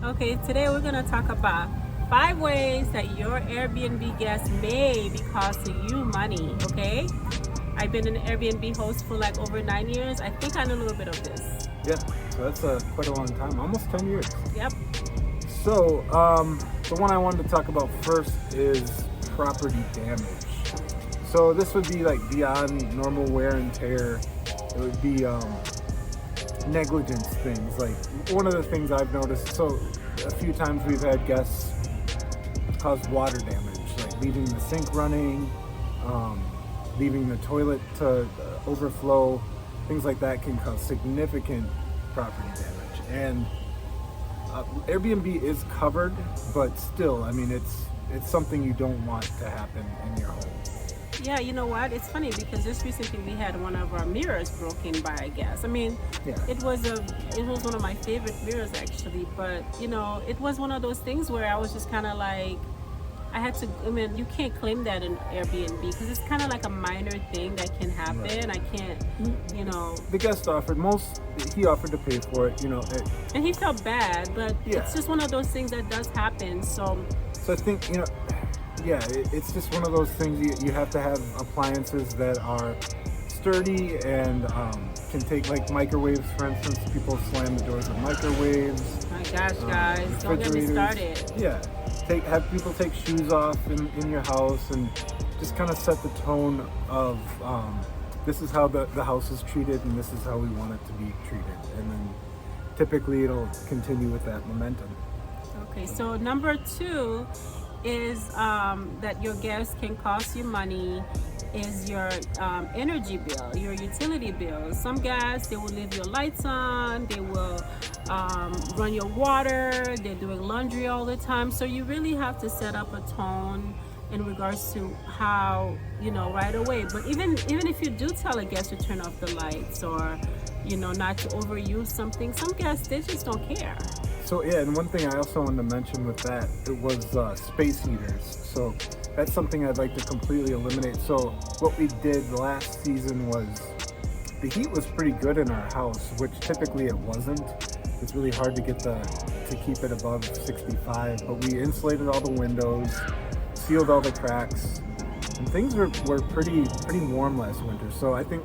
Okay, today we're gonna talk about 5 ways that your Airbnb guests may be costing you money. Okay, I've been an Airbnb host for like over 9 years. I think I know a little bit of this. Yeah, so that's quite a long time, almost 10 years. Yep. So, the one I wanted to talk about first is property damage. So this would be like beyond normal wear and tear. It would be negligence things. Like one of the things I've noticed, so a few times we've had guests cause water damage, like leaving the sink running, leaving the toilet to overflow. Things like that can cause significant property damage. And Airbnb is covered, but still, I mean, it's something you don't want to happen in your home. Yeah, you know what? It's funny because just recently we had one of our mirrors broken by a guest. I mean, Yeah. it was one of my favorite mirrors actually, but it was one of those things where I was just kind of like, I mean, you can't claim that in Airbnb because it's kind of like a minor thing that can happen. Right. I can't, The guest he offered to pay for it, and he felt bad, but Yeah. it's just one of those things that does happen. So I think, it's just one of those things you have to have appliances that are sturdy and can take, like microwaves, for instance. People slam the doors of microwaves. my gosh, guys, don't get me refrigerators. started. Yeah, have people take shoes off in your house and just kind of set the tone of this is how the house is treated and this is how we want it to be treated, and then typically it'll continue with that momentum. Okay, so number 2 is that your guests can cost you money is your energy bill, your utility bill. Some guests, they will leave your lights on, they will run your water, they're doing laundry all the time. So you really have to set up a tone in regards to how, right away. But even if you do tell a guest to turn off the lights or, not to overuse something, some guests, they just don't care. So yeah, and one thing I also wanted to mention with that, it was space heaters. So that's something I'd like to completely eliminate. So what we did last season was, the heat was pretty good in our house, which typically it wasn't. It's really hard to keep it above 65, but we insulated all the windows, sealed all the cracks, and things were pretty warm last winter. So I think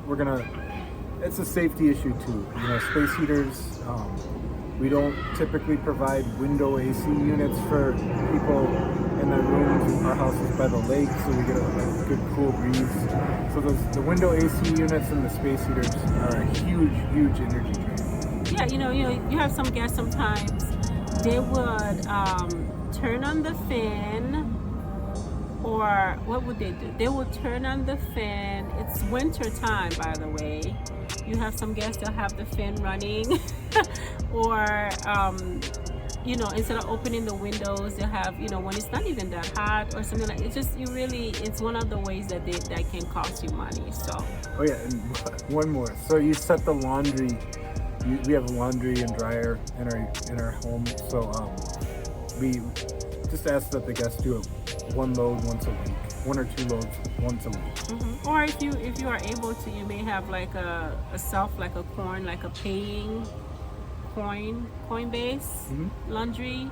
it's a safety issue too. Space heaters, we don't typically provide window AC units for people in their rooms. Our house is by the lake, so we get a good cool breeze. So the window AC units and the space heaters are a huge energy drain. Yeah, you have some guests sometimes, they would turn on the fan, or what would they do? They would turn on the fan. It's winter time, by the way. You have some guests that have the fan running or instead of opening the windows, they have, when it's not even that hot or something like it's one of the ways that can cost you money. So oh yeah, and one more. So you set the laundry. We have a laundry and dryer in our home, so we just ask that the guests do one load once a week, 1 or 2 loads once a week. Mm-hmm. Or if you are able to, you may have like a coin, like a paying Coinbase laundry.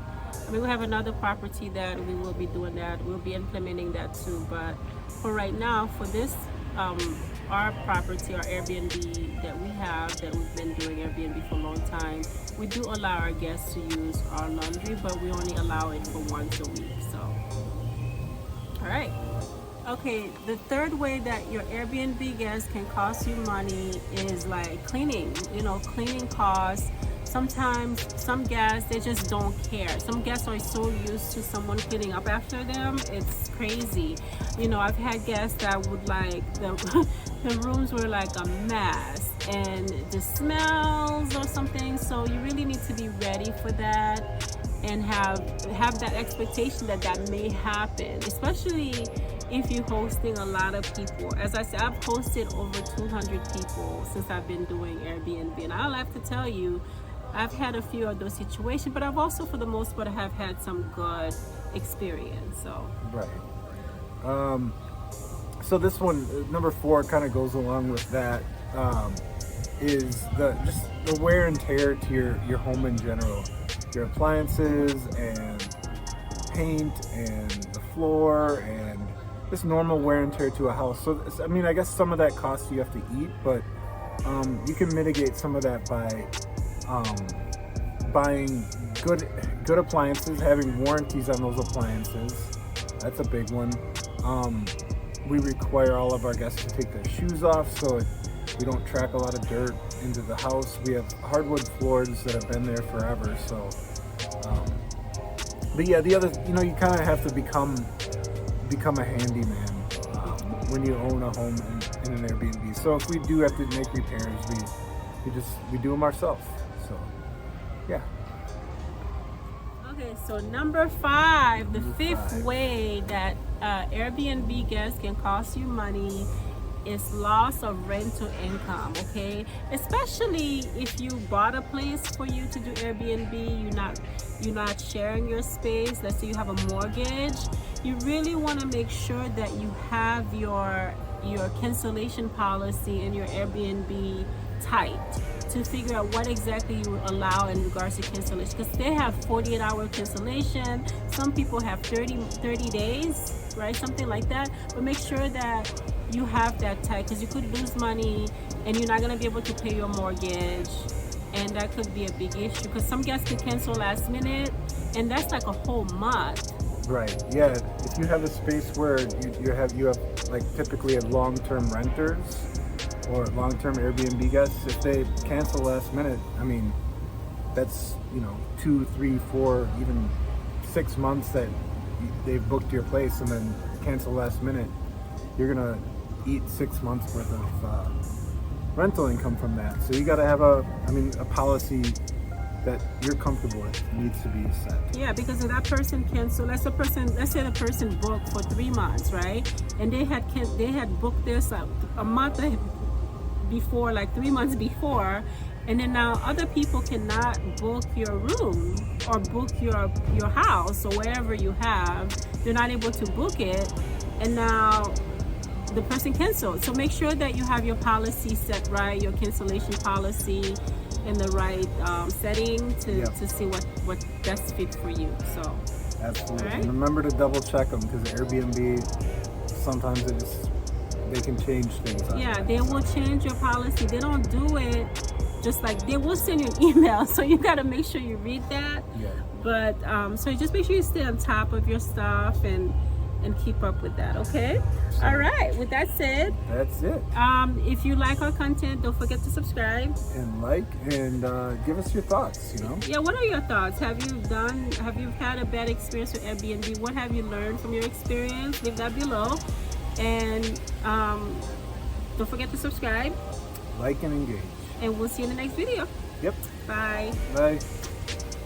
I mean, we have another property that we will be doing that. We'll be implementing that too. But for right now, for this, our property, our Airbnb that we've been doing Airbnb for a long time, we do allow our guests to use our laundry, but we only allow it for once a week. So, all right. Okay, the third way that your Airbnb guests can cost you money is like cleaning. Cleaning costs. Sometimes some guests, they just don't care. Some guests are so used to someone cleaning up after them, it's crazy. I've had guests that would like the rooms were like a mess and the smells or something. So you really need to be ready for that and have that expectation that may happen, especially if you're hosting a lot of people. As I said, I've hosted over 200 people since I've been doing Airbnb, and I'll have to tell you, I've had a few of those situations, but I've also, for the most part, have had some good experience. So right. So this one, number 4, kind of goes along with that. Is the wear and tear to your home in general. your appliances and paint and the floor and just normal wear and tear to a house. So I mean, I guess some of that cost you have to eat, but you can mitigate some of that by buying good appliances, having warranties on those appliances. That's a big one. We require all of our guests to take their shoes off so we don't track a lot of dirt into the house. We have hardwood floors that have been there forever. So, but yeah, the other, you kind of have to become a handyman when you own a home in an Airbnb. So if we do have to make repairs, we do them ourselves. So, yeah. Okay, so number 5, the fifth way that Airbnb guests can cost you money is loss of rental income. Okay, especially if you bought a place for you to do Airbnb, you're not sharing your space. Let's say you have a mortgage. You really want to make sure that you have your cancellation policy in your Airbnb tight to figure out what exactly you allow in regards to cancellation, because they have 48-hour cancellation. Some people have 30 days, right? Something like that. But make sure that you have that tight, because you could lose money and you're not going to be able to pay your mortgage, and that could be a big issue because some guests can cancel last minute, and that's like a whole month. Right. Yeah. If you have a space where you have like typically a long-term renters or long-term Airbnb guests, if they cancel last minute, I mean, that's 2, 3, 4, even 6 months that they've booked your place, and then cancel last minute. You're gonna eat 6 months worth of rental income from that. So you got to have a policy that you're comfortable with. It needs to be set. Yeah, because if that person cancel, let's say the person booked for 3 months, right? And they had booked this a month before, like 3 months before, and then now other people cannot book your room or book your house or wherever you have. They're not able to book it, and now the person canceled. So make sure that you have your policy set right, your cancellation policy in the right setting to see what best fit for you. So absolutely. Right? And remember to double check them, because Airbnb sometimes they can change things. Yeah, they will change your policy. They don't do it just like, they will send you an email, so you got to make sure you read that. Yeah. But so just make sure you stay on top of your stuff and keep up with that. Okay. All right, with that said, that's it. If you like our content, don't forget to subscribe And like, and give us your thoughts. Yeah, what are your thoughts? Have you had a bad experience with Airbnb? What have you learned from your experience? Leave that below. And don't forget to subscribe, Like and engage. and we'll see you in the next video. Yep. Bye. Bye.